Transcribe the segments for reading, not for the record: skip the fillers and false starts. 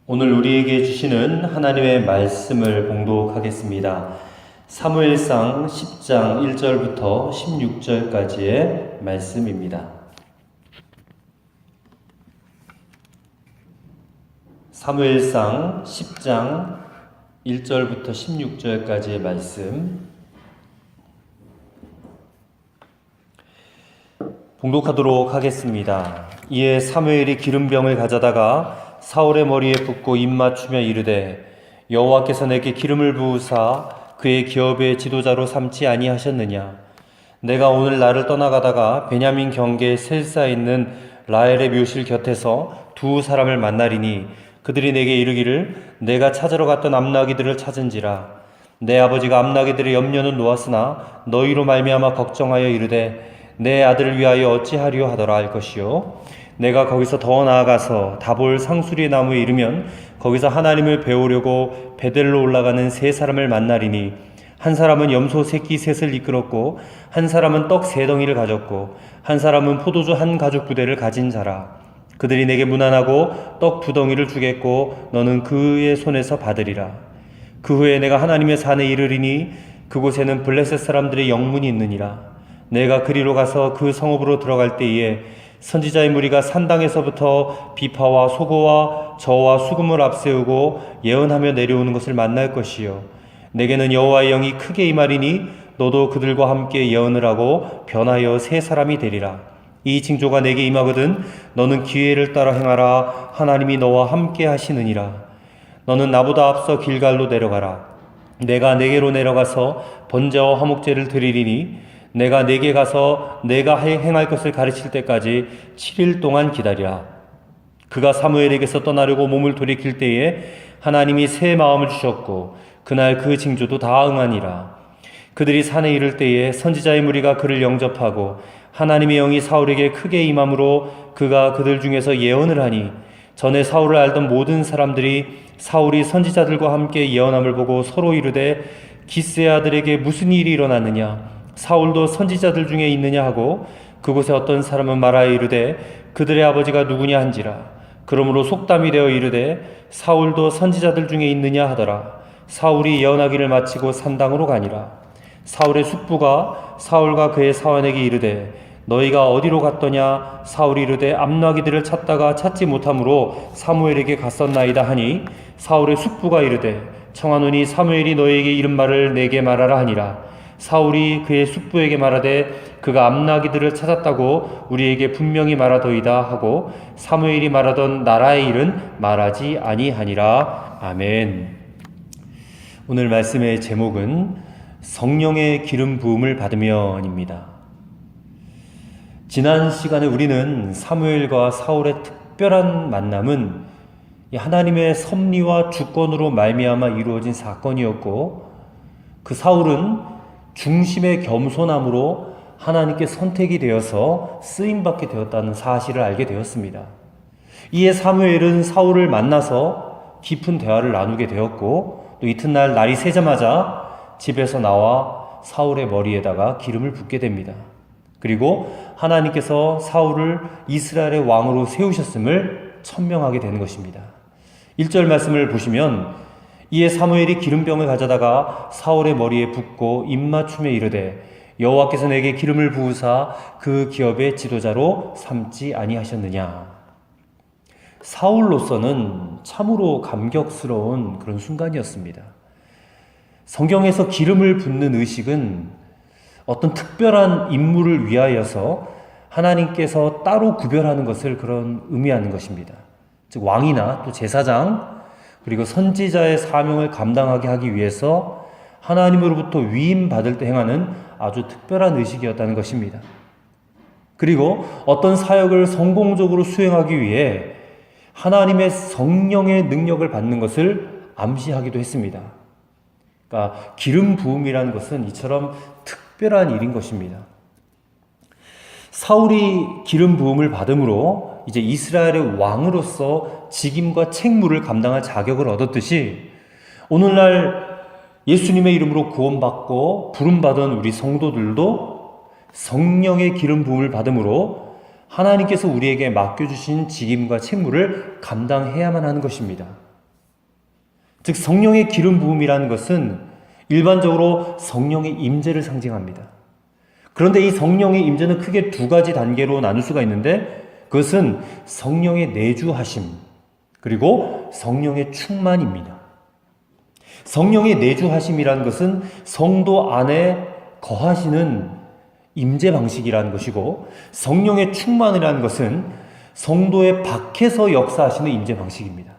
오늘 우리에게 주시는 하나님의 말씀을 봉독하겠습니다. 사무엘상 10장 1절부터 16절까지의 말씀입니다. 사무엘상 10장 1절부터 16절까지의 말씀 봉독하도록 하겠습니다. 이에 사무엘이 기름병을 가져다가 사울의 머리에 붓고 입 맞추며 이르되, 여호와께서 내게 기름을 부으사 그의 기업의 지도자로 삼지 아니하셨느냐? 내가 오늘 나를 떠나가다가 베냐민 경계 셀사에 있는 라헬의 묘실 곁에서 두 사람을 만나리니 그들이 내게 이르기를, 내가 찾으러 갔던 암나기들을 찾은지라. 내 아버지가 암나기들의 염려는 놓았으나 너희로 말미암아 걱정하여 이르되, 내 아들을 위하여 어찌하리요 하더라 할 것이요. 내가 거기서 더 나아가서 다볼 상수리 나무에 이르면 거기서 하나님을 배우려고 베델로 올라가는 세 사람을 만나리니, 한 사람은 염소 새끼 셋을 이끌었고 한 사람은 떡 세 덩이를 가졌고 한 사람은 포도주 한 가죽 부대를 가진 자라. 그들이 내게 문안하고 떡 두 덩이를 주겠고 너는 그의 손에서 받으리라. 그 후에 내가 하나님의 산에 이르리니 그곳에는 블레셋 사람들의 영문이 있느니라. 내가 그리로 가서 그 성읍으로 들어갈 때에 선지자의 무리가 산당에서부터 비파와 소고와 저와 수금을 앞세우고 예언하며 내려오는 것을 만날 것이요. 내게는 여호와의 영이 크게 임하리니 너도 그들과 함께 예언을 하고 변하여 세 사람이 되리라. 이 징조가 내게 임하거든 너는 기회를 따라 행하라. 하나님이 너와 함께 하시느니라. 너는 나보다 앞서 길갈로 내려가라. 내가 네게로 내려가서 번제와 화목제를 드리리니 내가 네게 가서 내가 행할 것을 가르칠 때까지 7일 동안 기다리라. 그가 사무엘에게서 떠나려고 몸을 돌이킬 때에 하나님이 새 마음을 주셨고 그날 그 징조도 다 응하니라. 그들이 산에 이를 때에 선지자의 무리가 그를 영접하고 하나님의 영이 사울에게 크게 임함으로 그가 그들 중에서 예언을 하니, 전에 사울을 알던 모든 사람들이 사울이 선지자들과 함께 예언함을 보고 서로 이르되, 기스의 아들에게 무슨 일이 일어났느냐? 사울도 선지자들 중에 있느냐 하고 그곳에 어떤 사람은 말하여 이르되, 그들의 아버지가 누구냐 한지라. 그러므로 속담이 되어 이르되, 사울도 선지자들 중에 있느냐 하더라. 사울이 예언하기를 마치고 산당으로 가니라. 사울의 숙부가 사울과 그의 사환에게 이르되, 너희가 어디로 갔더냐? 사울이 이르되, 암나기들을 찾다가 찾지 못함으로 사무엘에게 갔었나이다 하니, 사울의 숙부가 이르되, 청하노니 사무엘이 너희에게 이른 말을 내게 말하라 하니라. 사울이 그의 숙부에게 말하되, 그가 암나기들을 찾았다고 우리에게 분명히 말하더이다 하고 사무엘이 말하던 나라의 일은 말하지 아니하니라. 아멘. 오늘 말씀의 제목은 성령의 기름 부음을 받으면입니다. 지난 시간에 우리는 사무엘과 사울의 특별한 만남은 하나님의 섭리와 주권으로 말미암아 이루어진 사건이었고, 그 사울은 중심의 겸손함으로 하나님께 선택이 되어서 쓰임받게 되었다는 사실을 알게 되었습니다. 이에 사무엘은 사울을 만나서 깊은 대화를 나누게 되었고, 또 이튿날 날이 새자마자 집에서 나와 사울의 머리에다가 기름을 붓게 됩니다. 그리고 하나님께서 사울을 이스라엘의 왕으로 세우셨음을 천명하게 되는 것입니다. 1절 말씀을 보시면, 이에 사무엘이 기름병을 가져다가 사울의 머리에 붓고 입 맞추며 이르되, 여호와께서 내게 기름을 부으사 그 기업의 지도자로 삼지 아니하셨느냐. 사울로서는 참으로 감격스러운 그런 순간이었습니다. 성경에서 기름을 붓는 의식은 어떤 특별한 임무를 위하여서 하나님께서 따로 구별하는 것을 그런 의미하는 것입니다. 즉 왕이나 또 제사장 그리고 선지자의 사명을 감당하게 하기 위해서 하나님으로부터 위임받을 때 행하는 아주 특별한 의식이었다는 것입니다. 그리고 어떤 사역을 성공적으로 수행하기 위해 하나님의 성령의 능력을 받는 것을 암시하기도 했습니다. 그러니까 기름 부음이라는 것은 이처럼 특별한 일인 것입니다. 사울이 기름 부음을 받음으로 이제 이스라엘의 왕으로서 직임과 책무를 감당할 자격을 얻었듯이, 오늘날 예수님의 이름으로 구원받고 부름받은 우리 성도들도 성령의 기름 부음을 받음으로 하나님께서 우리에게 맡겨주신 직임과 책무를 감당해야만 하는 것입니다. 즉 성령의 기름 부음이라는 것은 일반적으로 성령의 임재를 상징합니다. 그런데 이 성령의 임재는 크게 두 가지 단계로 나눌 수가 있는데 그것은 성령의 내주하심 그리고 성령의 충만입니다. 성령의 내주하심이라는 것은 성도 안에 거하시는 임재 방식이라는 것이고 성령의 충만이라는 것은 성도의 밖에서 역사하시는 임재 방식입니다.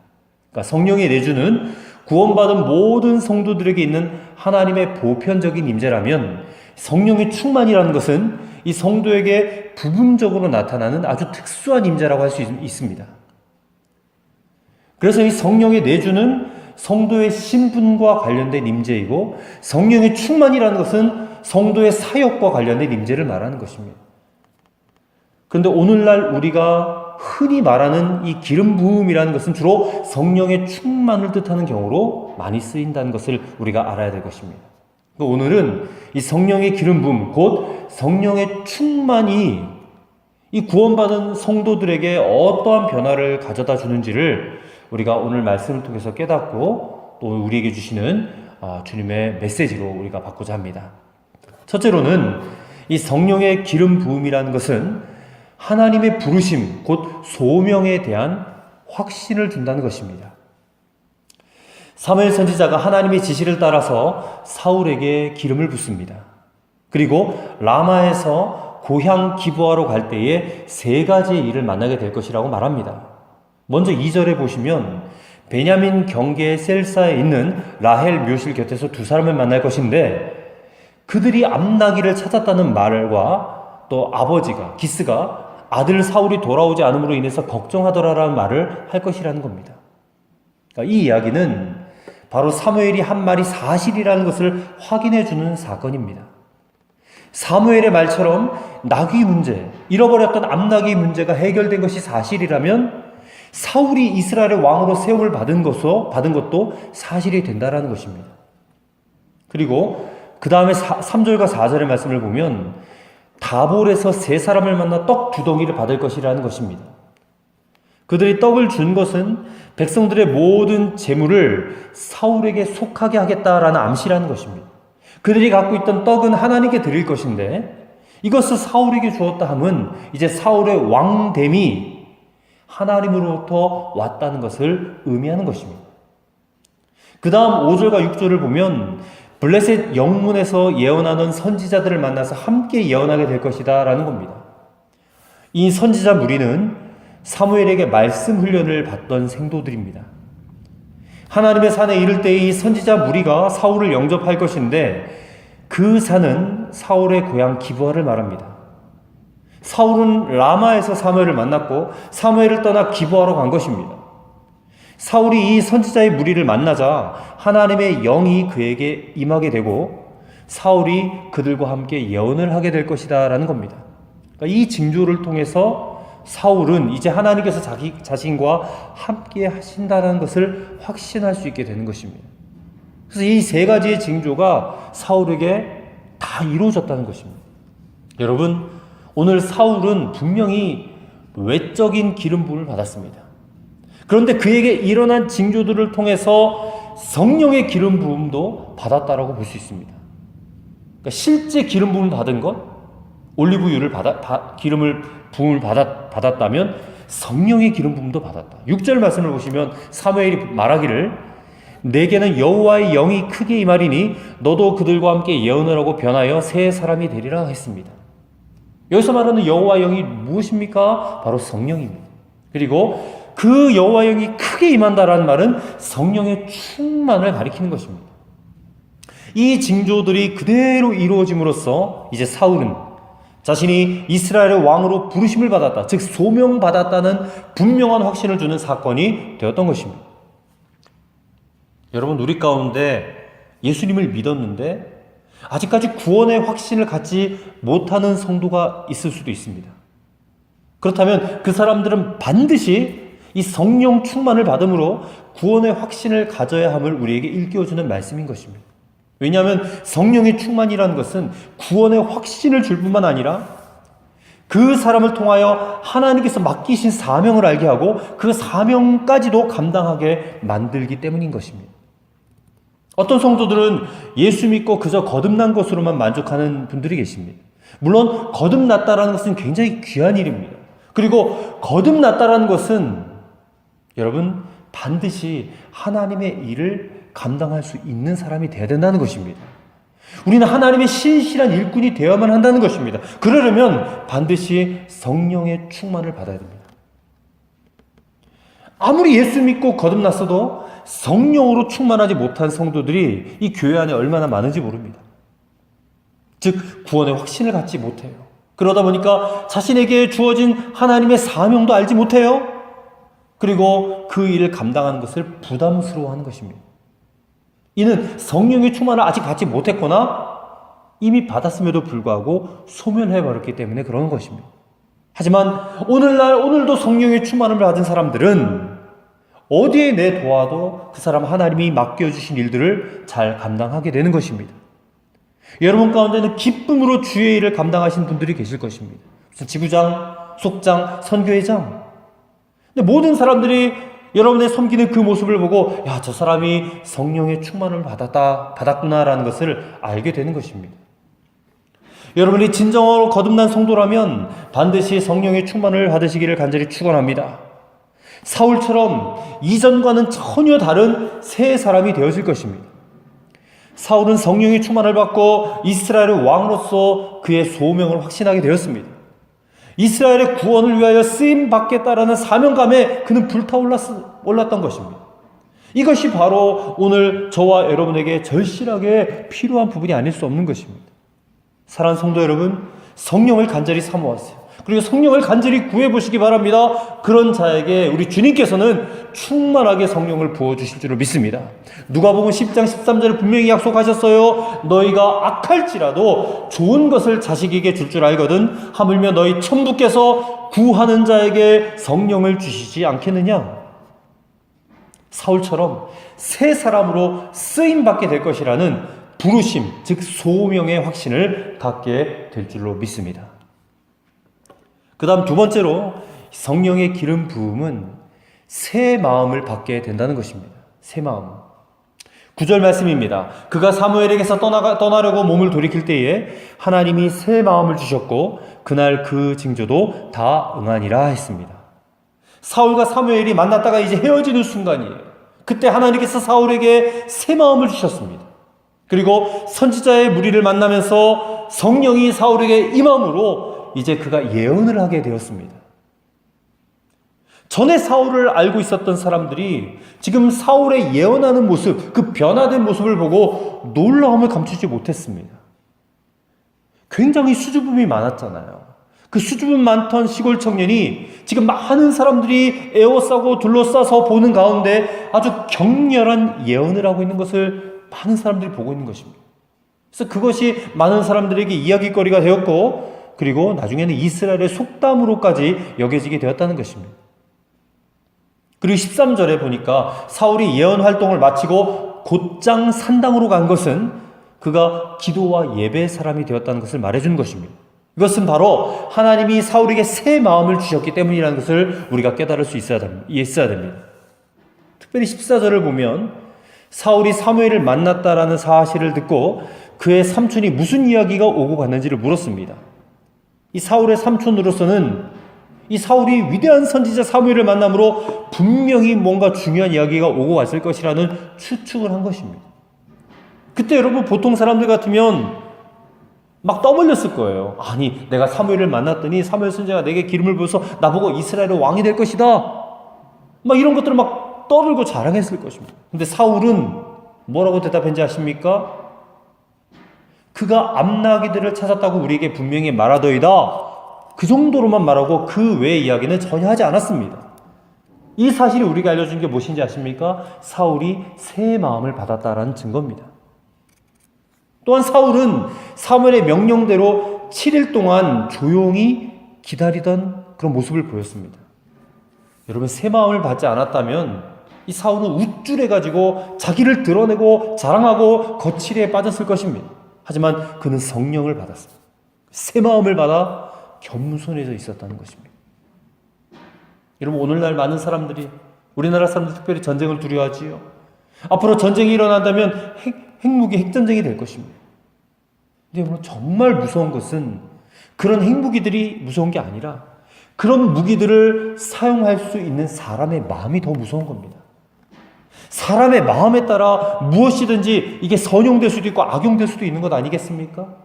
그러니까 성령의 내주는 구원받은 모든 성도들에게 있는 하나님의 보편적인 임재라면 성령의 충만이라는 것은 이 성도에게 부분적으로 나타나는 아주 특수한 임재라고 할 수 있습니다. 그래서 이 성령의 내주는 성도의 신분과 관련된 임재이고 성령의 충만이라는 것은 성도의 사역과 관련된 임재를 말하는 것입니다. 그런데 오늘날 우리가 흔히 말하는 이 기름 부음이라는 것은 주로 성령의 충만을 뜻하는 경우로 많이 쓰인다는 것을 우리가 알아야 될 것입니다. 오늘은 이 성령의 기름 부음, 곧 성령의 충만이 이 구원받은 성도들에게 어떠한 변화를 가져다 주는지를 우리가 오늘 말씀을 통해서 깨닫고 또 우리에게 주시는 주님의 메시지로 우리가 받고자 합니다. 첫째로는 이 성령의 기름 부음이라는 것은 하나님의 부르심, 곧 소명에 대한 확신을 준다는 것입니다. 사무엘 선지자가 하나님의 지시를 따라서 사울에게 기름을 붓습니다. 그리고 라마에서 고향 기브아로 갈 때에 세 가지의 일을 만나게 될 것이라고 말합니다. 먼저 2절에 보시면 베냐민 경계의 셀사에 있는 라헬 묘실 곁에서 두 사람을 만날 것인데 그들이 암나기를 찾았다는 말과 또 아버지가 기스가 아들 사울이 돌아오지 않음으로 인해서 걱정하더라라는 말을 할 것이라는 겁니다. 그러니까 이 이야기는 바로 사무엘이 한 말이 사실이라는 것을 확인해 주는 사건입니다. 사무엘의 말처럼 나귀 문제, 잃어버렸던 암나귀 문제가 해결된 것이 사실이라면 사울이 이스라엘의 왕으로 세움을 받은 것도 사실이 된다라는 것입니다. 그리고 그 다음에 3절과 4절의 말씀을 보면 다볼에서 세 사람을 만나 떡 2덩이를 받을 것이라는 것입니다. 그들이 떡을 준 것은 백성들의 모든 재물을 사울에게 속하게 하겠다라는 암시라는 것입니다. 그들이 갖고 있던 떡은 하나님께 드릴 것인데 이것을 사울에게 주었다 함은 이제 사울의 왕됨이 하나님으로부터 왔다는 것을 의미하는 것입니다. 그 다음 5절과 6절을 보면 블레셋 영문에서 예언하는 선지자들을 만나서 함께 예언하게 될 것이다 라는 겁니다. 이 선지자 무리는 사무엘에게 말씀 훈련을 받던 생도들입니다. 하나님의 산에 이를 때 이 선지자 무리가 사울을 영접할 것인데 그 산은 사울의 고향 기브아를 말합니다. 사울은 라마에서 사무엘을 만났고 사무엘을 떠나 기브아로 간 것입니다. 사울이 이 선지자의 무리를 만나자 하나님의 영이 그에게 임하게 되고 사울이 그들과 함께 예언을 하게 될 것이다 라는 겁니다. 그러니까 이 징조를 통해서 사울은 이제 하나님께서 자기 자신과 함께 하신다는 것을 확신할 수 있게 되는 것입니다. 그래서 이 세 가지의 징조가 사울에게 다 이루어졌다는 것입니다. 여러분, 오늘 사울은 분명히 외적인 기름 부음을 받았습니다. 그런데 그에게 일어난 징조들을 통해서 성령의 기름 부음도 받았다라고 볼 수 있습니다. 그러니까 실제 기름 부음을 받은 것, 올리브유를 기름을 부음을 받았다면 성령의 기름 부음도 받았다. 6절 말씀을 보시면 사무엘이 말하기를 내게는 여호와의 영이 크게 임하리니 너도 그들과 함께 예언을 하고 변하여 새 사람이 되리라 했습니다. 여기서 말하는 여호와의 영이 무엇입니까? 바로 성령입니다. 그리고 그 여호와의 영이 크게 임한다라는 말은 성령의 충만을 가리키는 것입니다. 이 징조들이 그대로 이루어짐으로써 이제 사울은 자신이 이스라엘의 왕으로 부르심을 받았다, 즉 소명받았다는 분명한 확신을 주는 사건이 되었던 것입니다. 여러분, 우리 가운데 예수님을 믿었는데 아직까지 구원의 확신을 갖지 못하는 성도가 있을 수도 있습니다. 그렇다면 그 사람들은 반드시 이 성령 충만을 받음으로 구원의 확신을 가져야 함을 우리에게 일깨워주는 말씀인 것입니다. 왜냐하면 성령의 충만이라는 것은 구원의 확신을 줄 뿐만 아니라 그 사람을 통하여 하나님께서 맡기신 사명을 알게 하고 그 사명까지도 감당하게 만들기 때문인 것입니다. 어떤 성도들은 예수 믿고 그저 거듭난 것으로만 만족하는 분들이 계십니다. 물론 거듭났다라는 것은 굉장히 귀한 일입니다. 그리고 거듭났다라는 것은 여러분 반드시 하나님의 일을 감당할 수 있는 사람이 되어야 된다는 것입니다. 우리는 하나님의 신실한 일꾼이 되어야만 한다는 것입니다. 그러려면 반드시 성령의 충만을 받아야 됩니다. 아무리 예수 믿고 거듭났어도 성령으로 충만하지 못한 성도들이 이 교회 안에 얼마나 많은지 모릅니다. 즉 구원의 확신을 갖지 못해요. 그러다 보니까 자신에게 주어진 하나님의 사명도 알지 못해요. 그리고 그 일을 감당하는 것을 부담스러워하는 것입니다. 이는 성령의 충만을 아직 받지 못했거나 이미 받았음에도 불구하고 소멸해버렸기 때문에 그러는 것입니다. 하지만 오늘도 성령의 충만을 받은 사람들은 어디에 내도와도 그 사람 하나님이 맡겨주신 일들을 잘 감당하게 되는 것입니다. 여러분 가운데는 기쁨으로 주의 일을 감당하신 분들이 계실 것입니다. 무슨 지부장, 속장, 선교회장. 근데 모든 사람들이 여러분의 섬기는 그 모습을 보고 야, 저 사람이 성령의 충만을 받았구나라는 것을 알게 되는 것입니다. 여러분이 진정으로 거듭난 성도라면 반드시 성령의 충만을 받으시기를 간절히 축원합니다. 사울처럼 이전과는 전혀 다른 새 사람이 되어질 것입니다. 사울은 성령의 충만을 받고 이스라엘의 왕으로서 그의 소명을 확신하게 되었습니다. 이스라엘의 구원을 위하여 쓰임 받겠다라는 사명감에 그는 불타올랐던 것입니다. 이것이 바로 오늘 저와 여러분에게 절실하게 필요한 부분이 아닐 수 없는 것입니다. 사랑하는 성도 여러분, 성령을 간절히 사모하세요. 그리고 성령을 간절히 구해보시기 바랍니다. 그런 자에게 우리 주님께서는 충만하게 성령을 부어주실 줄로 믿습니다. 누가복음 10장 13절에 분명히 약속하셨어요. 너희가 악할지라도 좋은 것을 자식에게 줄 줄 알거든 하물며 너희 천부께서 구하는 자에게 성령을 주시지 않겠느냐. 사울처럼 새 사람으로 쓰임받게 될 것이라는 부르심, 즉 소명의 확신을 갖게 될 줄로 믿습니다. 그 다음 두 번째로 성령의 기름 부음은 새 마음을 받게 된다는 것입니다. 새 마음. 9절 말씀입니다. 그가 사무엘에게서 떠나려고 몸을 돌이킬 때에 하나님이 새 마음을 주셨고 그날 그 징조도 다 응하니라 했습니다. 사울과 사무엘이 만났다가 이제 헤어지는 순간이에요. 그때 하나님께서 사울에게 새 마음을 주셨습니다. 그리고 선지자의 무리를 만나면서 성령이 사울에게 임함으로 이제 그가 예언을 하게 되었습니다. 전에 사울을 알고 있었던 사람들이 지금 사울의 예언하는 모습, 그 변화된 모습을 보고 놀라움을 감추지 못했습니다. 굉장히 수줍음이 많았잖아요. 그 수줍음 많던 시골 청년이 지금 많은 사람들이 에워싸고 둘러싸서 보는 가운데 아주 격렬한 예언을 하고 있는 것을 많은 사람들이 보고 있는 것입니다. 그래서 그것이 많은 사람들에게 이야기거리가 되었고 그리고 나중에는 이스라엘의 속담으로까지 여겨지게 되었다는 것입니다. 그리고 13절에 보니까 사울이 예언 활동을 마치고 곧장 산당으로 간 것은 그가 기도와 예배의 사람이 되었다는 것을 말해주는 것입니다. 이것은 바로 하나님이 사울에게 새 마음을 주셨기 때문이라는 것을 우리가 깨달을 수 있어야 됩니다. 특별히 14절을 보면 사울이 사무엘을 만났다라는 사실을 듣고 그의 삼촌이 무슨 이야기가 오고 갔는지를 물었습니다. 이 사울의 삼촌으로서는 이 사울이 위대한 선지자 사무엘을 만남으로 분명히 뭔가 중요한 이야기가 오고 왔을 것이라는 추측을 한 것입니다. 그때 여러분 보통 사람들 같으면 막 떠벌렸을 거예요. 아니 내가 사무엘을 만났더니 사무엘 선지자가 내게 기름을 부어서 나보고 이스라엘의 왕이 될 것이다. 막 이런 것들을 막 떠들고 자랑했을 것입니다. 근데 사울은 뭐라고 대답했는지 아십니까? 그가 암나기들을 찾았다고 우리에게 분명히 말하더이다. 그 정도로만 말하고 그 외의 이야기는 전혀 하지 않았습니다. 이 사실이 우리가 알려준 게 무엇인지 아십니까? 사울이 새 마음을 받았다라는 증거입니다. 또한 사울은 사무엘의 명령대로 7일 동안 조용히 기다리던 그런 모습을 보였습니다. 여러분 새 마음을 받지 않았다면 이 사울은 우쭐해가지고 자기를 드러내고 자랑하고 거칠에 빠졌을 것입니다. 하지만 그는 성령을 받았습니다. 새 마음을 받아 겸손해져 있었다는 것입니다. 여러분 오늘날 많은 사람들이 우리나라 사람들 특별히 전쟁을 두려워하지요. 앞으로 전쟁이 일어난다면 핵무기, 핵전쟁이 될 것입니다. 근데 정말 무서운 것은 그런 핵무기들이 무서운 게 아니라 그런 무기들을 사용할 수 있는 사람의 마음이 더 무서운 겁니다. 사람의 마음에 따라 무엇이든지 이게 선용될 수도 있고 악용될 수도 있는 것 아니겠습니까?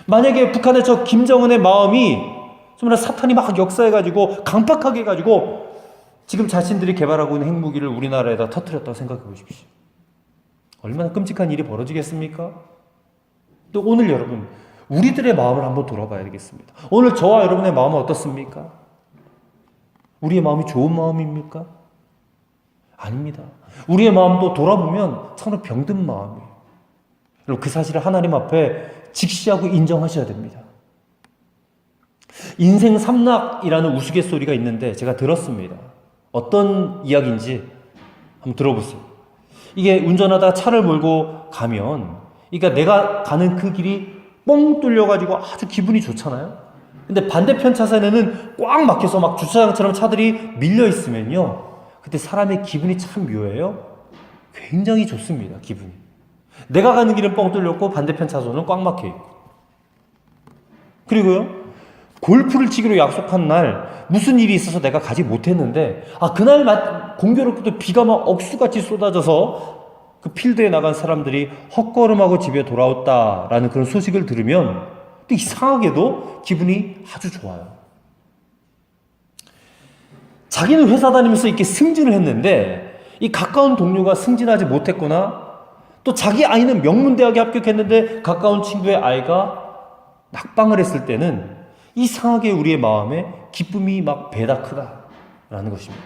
만약에 북한의 저 김정은의 마음이 정말 사탄이 막 역사해가지고 강팍하게 해가지고 지금 자신들이 개발하고 있는 핵무기를 우리나라에다 터뜨렸다고 생각해 보십시오. 얼마나 끔찍한 일이 벌어지겠습니까? 또 오늘 여러분, 우리들의 마음을 한번 돌아봐야 되겠습니다. 오늘 저와 여러분의 마음은 어떻습니까? 우리의 마음이 좋은 마음입니까? 아닙니다. 우리의 마음도 돌아보면 참으로 병든 마음이에요. 여러분, 그 사실을 하나님 앞에 직시하고 인정하셔야 됩니다. 인생 삼락이라는 우스갯소리가 있는데 제가 들었습니다. 어떤 이야기인지 한번 들어보세요. 이게 운전하다가 차를 몰고 가면, 그러니까 내가 가는 그 길이 뻥 뚫려가지고 아주 기분이 좋잖아요. 근데 반대편 차선에는 꽉 막혀서 막 주차장처럼 차들이 밀려 있으면요, 그때 사람의 기분이 참 묘해요. 굉장히 좋습니다, 기분이. 내가 가는 길은 뻥 뚫렸고 반대편 차선은 꽉 막혀 있고. 그리고요, 골프를 치기로 약속한 날 무슨 일이 있어서 내가 가지 못했는데, 그날 공교롭게도 비가 막 억수같이 쏟아져서 그 필드에 나간 사람들이 헛걸음하고 집에 돌아왔다라는 그런 소식을 들으면 또 이상하게도 기분이 아주 좋아요. 자기는 회사 다니면서 이렇게 승진을 했는데 이 가까운 동료가 승진하지 못했거나, 또 자기 아이는 명문대학에 합격했는데 가까운 친구의 아이가 낙방을 했을 때는 이상하게 우리의 마음에 기쁨이 막 배다 크다라는 것입니다.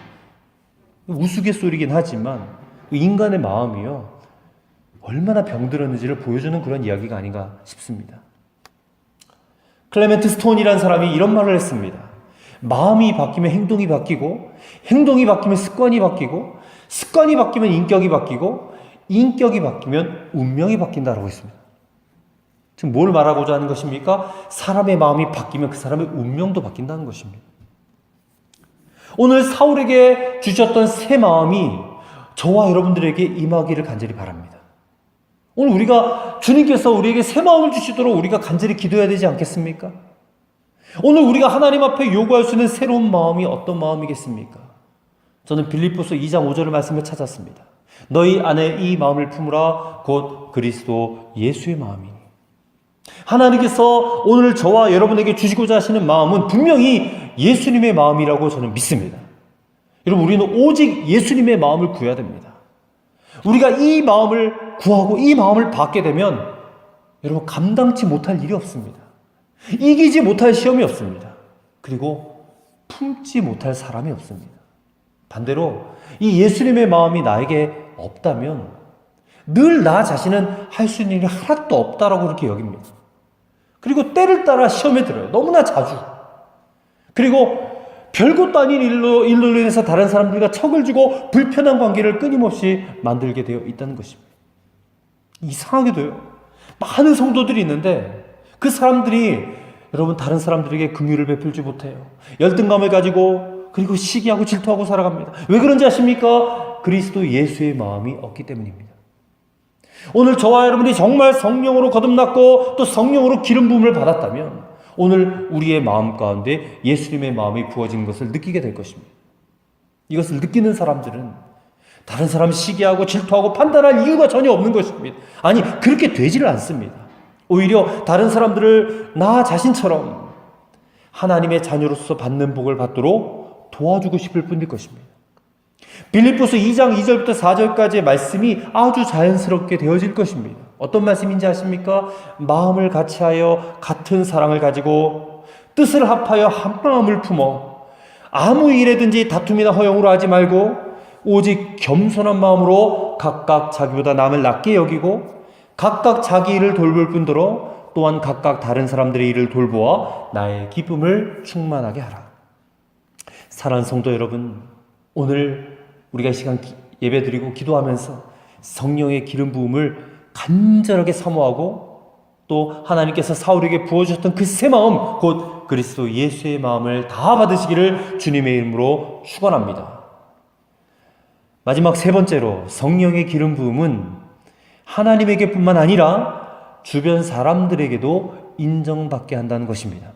우스갯소리긴 하지만 인간의 마음이요, 얼마나 병들었는지를 보여주는 그런 이야기가 아닌가 싶습니다. 클레멘트 스톤이라는 사람이 이런 말을 했습니다. 마음이 바뀌면 행동이 바뀌고, 행동이 바뀌면 습관이 바뀌고, 습관이 바뀌면 인격이 바뀌고, 인격이 바뀌면 운명이 바뀐다라고 했습니다. 지금 뭘 말하고자 하는 것입니까? 사람의 마음이 바뀌면 그 사람의 운명도 바뀐다는 것입니다. 오늘 사울에게 주셨던 새 마음이 저와 여러분들에게 임하기를 간절히 바랍니다. 오늘 우리가, 주님께서 우리에게 새 마음을 주시도록 우리가 간절히 기도해야 되지 않겠습니까? 오늘 우리가 하나님 앞에 요구할 수 있는 새로운 마음이 어떤 마음이겠습니까? 저는 빌립보서 2장 5절의 말씀을 찾았습니다. 너희 안에 이 마음을 품으라, 곧 그리스도 예수의 마음이니. 하나님께서 오늘 저와 여러분에게 주시고자 하시는 마음은 분명히 예수님의 마음이라고 저는 믿습니다. 여러분, 우리는 오직 예수님의 마음을 구해야 됩니다. 우리가 이 마음을 구하고 이 마음을 받게 되면 여러분, 감당치 못할 일이 없습니다. 이기지 못할 시험이 없습니다. 그리고 품지 못할 사람이 없습니다. 반대로 이 예수님의 마음이 나에게 없다면 늘 나 자신은 할 수 있는 일이 하나도 없다라고 그렇게 여깁니다. 그리고 때를 따라 시험에 들어요. 너무나 자주. 그리고 별것도 아닌 일로 인해서 다른 사람들과 척을 지고 불편한 관계를 끊임없이 만들게 되어 있다는 것입니다. 이상하게도요, 많은 성도들이 있는데 그 사람들이 여러분 다른 사람들에게 긍휼을 베풀지 못해요. 열등감을 가지고, 그리고 시기하고 질투하고 살아갑니다. 왜 그런지 아십니까? 그리스도 예수의 마음이 없기 때문입니다. 오늘 저와 여러분이 정말 성령으로 거듭났고 또 성령으로 기름 부음을 받았다면 오늘 우리의 마음 가운데 예수님의 마음이 부어진 것을 느끼게 될 것입니다. 이것을 느끼는 사람들은 다른 사람 시기하고 질투하고 판단할 이유가 전혀 없는 것입니다. 아니, 그렇게 되지를 않습니다. 오히려 다른 사람들을 나 자신처럼 하나님의 자녀로서 받는 복을 받도록 도와주고 싶을 뿐일 것입니다. 빌립보서 2장 2절부터 4절까지의 말씀이 아주 자연스럽게 되어질 것입니다. 어떤 말씀인지 아십니까? 마음을 같이하여 같은 사랑을 가지고 뜻을 합하여 한 마음을 품어 아무 일에든지 다툼이나 허용으로 하지 말고 오직 겸손한 마음으로 각각 자기보다 남을 낮게 여기고 각각 자기 일을 돌볼 뿐더러 또한 각각 다른 사람들의 일을 돌보아 나의 기쁨을 충만하게 하라. 사랑하는 성도 여러분, 오늘 우리가 이 시간 예배드리고 기도하면서 성령의 기름 부음을 간절하게 사모하고 또 하나님께서 사울에게 부어주셨던 그 새 마음, 곧 그리스도 예수의 마음을 다 받으시기를 주님의 이름으로 축원합니다. 마지막 세 번째로 성령의 기름 부음은 하나님에게뿐만 아니라 주변 사람들에게도 인정받게 한다는 것입니다.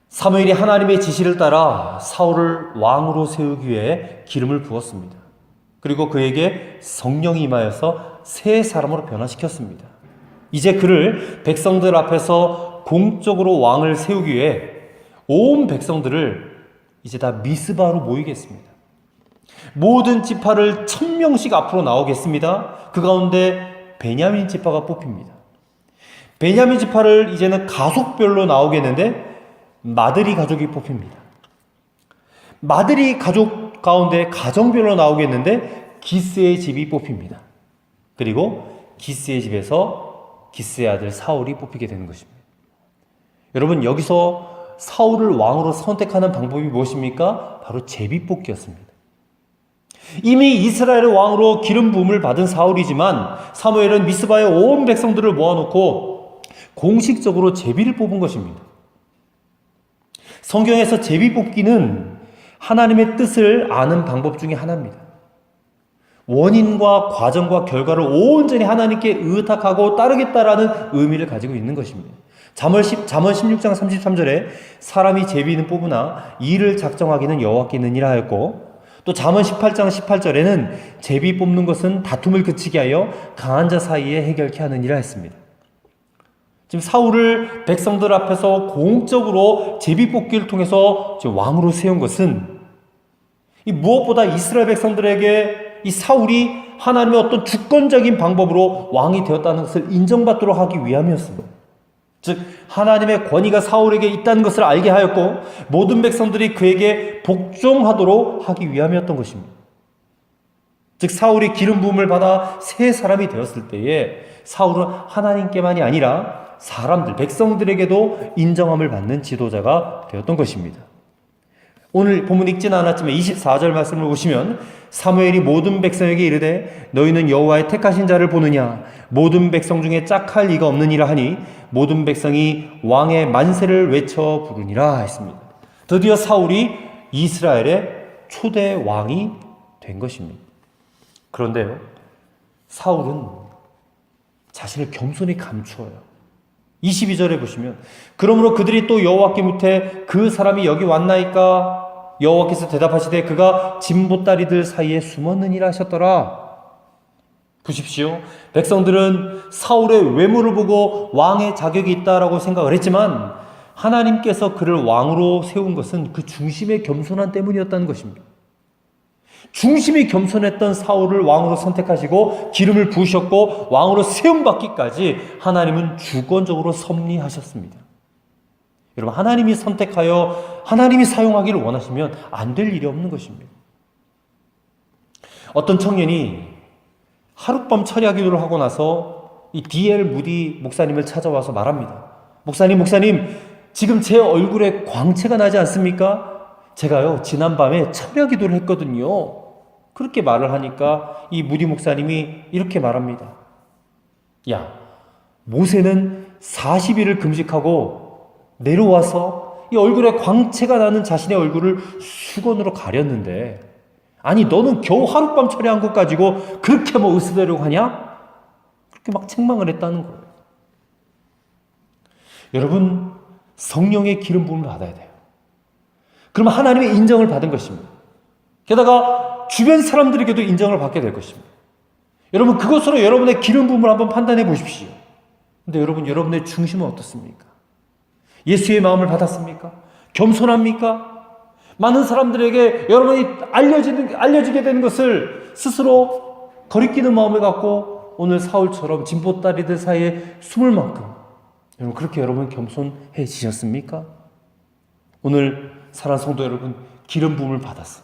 사무엘이 하나님의 지시를 따라 사울을 왕으로 세우기 위해 기름을 부었습니다. 그리고 그에게 성령이 임하여서 새 사람으로 변화시켰습니다. 이제 그를 백성들 앞에서 공적으로 왕을 세우기 위해 온 백성들을 이제 다 미스바로 모이게 했습니다. 모든 지파를 1000명씩 앞으로 나오겠습니다. 그 가운데 베냐민 지파가 뽑힙니다. 베냐민 지파를 이제는 가족별로 나오겠는데 마드리 가족이 뽑힙니다. 마드리 가족 가운데 가정별로 나오겠는데 기스의 집이 뽑힙니다. 그리고 기스의 집에서 기스의 아들 사울이 뽑히게 되는 것입니다. 여러분, 여기서 사울을 왕으로 선택하는 방법이 무엇입니까? 바로 제비뽑기였습니다. 이미 이스라엘의 왕으로 기름 부음을 받은 사울이지만 사무엘은 미스바의 온 백성들을 모아놓고 공식적으로 제비를 뽑은 것입니다. 성경에서 제비 뽑기는 하나님의 뜻을 아는 방법 중에 하나입니다. 원인과 과정과 결과를 온전히 하나님께 의탁하고 따르겠다라는 의미를 가지고 있는 것입니다. 잠언 16장 33절에 사람이 제비는 뽑으나 이를 작정하기는 여호와께 있느니라 하였고, 또 잠언 18장 18절에는 제비 뽑는 것은 다툼을 그치게 하여 강한 자 사이에 해결케 하느니라 했습니다. 지금 사울을 백성들 앞에서 공적으로 제비 뽑기를 통해서 왕으로 세운 것은 이 무엇보다 이스라엘 백성들에게 이 사울이 하나님의 어떤 주권적인 방법으로 왕이 되었다는 것을 인정받도록 하기 위함이었습니다. 즉 하나님의 권위가 사울에게 있다는 것을 알게 하였고 모든 백성들이 그에게 복종하도록 하기 위함이었던 것입니다. 즉 사울이 기름 부음을 받아 새 사람이 되었을 때에 사울은 하나님께만이 아니라 사람들, 백성들에게도 인정함을 받는 지도자가 되었던 것입니다. 오늘 본문 읽지는 않았지만 24절 말씀을 보시면 사무엘이 모든 백성에게 이르되 너희는 여호와의 택하신 자를 보느냐 모든 백성 중에 짝할 이가 없느니라 하니 모든 백성이 왕의 만세를 외쳐 부르니라 했습니다. 드디어 사울이 이스라엘의 초대 왕이 된 것입니다. 그런데요, 사울은 자신을 겸손히 감추어요. 22절에 보시면 그러므로 그들이 또 여호와께 묻되 그 사람이 여기 왔나이까? 여호와께서 대답하시되 그가 진보다리들 사이에 숨었느니라 하셨더라. 보십시오. 백성들은 사울의 외모를 보고 왕의 자격이 있다라고 생각을 했지만 하나님께서 그를 왕으로 세운 것은 그 중심의 겸손함 때문이었다는 것입니다. 중심이 겸손했던 사울을 왕으로 선택하시고 기름을 부으셨고 왕으로 세움받기까지 하나님은 주권적으로 섭리하셨습니다. 여러분, 하나님이 선택하여 하나님이 사용하기를 원하시면 안 될 일이 없는 것입니다. 어떤 청년이 하룻밤 철야 기도를 하고 나서 이 D.L. 무디 목사님을 찾아와서 말합니다. 목사님, 지금 제 얼굴에 광채가 나지 않습니까? 제가요 지난밤에 철야 기도를 했거든요. 그렇게 말을 하니까 이 무디 목사님이 이렇게 말합니다. 야, 모세는 40일을 금식하고 내려와서 이 얼굴에 광채가 나는 자신의 얼굴을 수건으로 가렸는데 아니 너는 겨우 하룻밤 철야한 것 가지고 그렇게 뭐 으스대려고 하냐? 그렇게 막 책망을 했다는 거예요. 여러분, 성령의 기름 부음을 받아야 돼요. 그러면 하나님의 인정을 받은 것입니다. 게다가 주변 사람들에게도 인정을 받게 될 것입니다. 여러분, 그것으로 여러분의 기름 부음을 한번 판단해 보십시오. 근데 여러분, 여러분의 중심은 어떻습니까? 예수의 마음을 받았습니까? 겸손합니까? 많은 사람들에게 여러분이 알려지게 되는 것을 스스로 거리끼는 마음을 갖고 오늘 사울처럼 진보다리들 사이에 숨을 만큼 여러분, 그렇게 여러분 겸손해지셨습니까? 오늘 사랑하는 성도 여러분, 기름 부음을 받았어.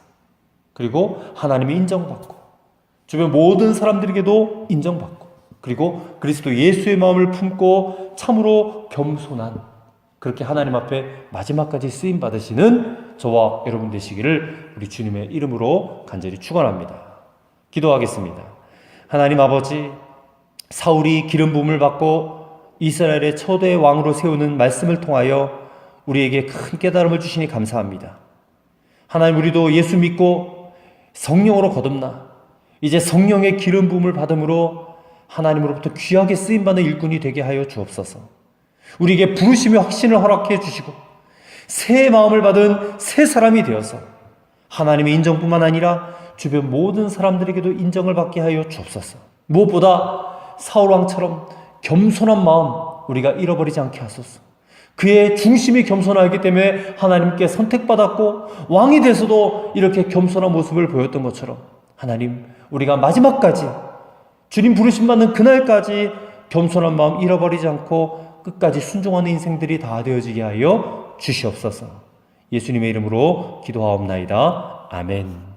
그리고 하나님의 인정받고 주변 모든 사람들에게도 인정받고 그리고 그리스도 예수의 마음을 품고 참으로 겸손한 그렇게 하나님 앞에 마지막까지 쓰임 받으시는 저와 여러분 되시기를 우리 주님의 이름으로 간절히 축원합니다. 기도하겠습니다. 하나님 아버지, 사울이 기름 부음을 받고 이스라엘의 초대 왕으로 세우는 말씀을 통하여 우리에게 큰 깨달음을 주시니 감사합니다. 하나님, 우리도 예수 믿고 성령으로 거듭나 이제 성령의 기름 부음을 받음으로 하나님으로부터 귀하게 쓰임받는 일꾼이 되게 하여 주옵소서. 우리에게 부르심의 확신을 허락해 주시고 새 마음을 받은 새 사람이 되어서 하나님의 인정뿐만 아니라 주변 모든 사람들에게도 인정을 받게 하여 주옵소서. 무엇보다 사울왕처럼 겸손한 마음 우리가 잃어버리지 않게 하소서. 그의 중심이 겸손하기 때문에 하나님께 선택받았고 왕이 돼서도 이렇게 겸손한 모습을 보였던 것처럼 하나님, 우리가 마지막까지 주님 부르심 받는 그날까지 겸손한 마음 잃어버리지 않고 끝까지 순종하는 인생들이 다 되어지게 하여 주시옵소서. 예수님의 이름으로 기도하옵나이다. 아멘.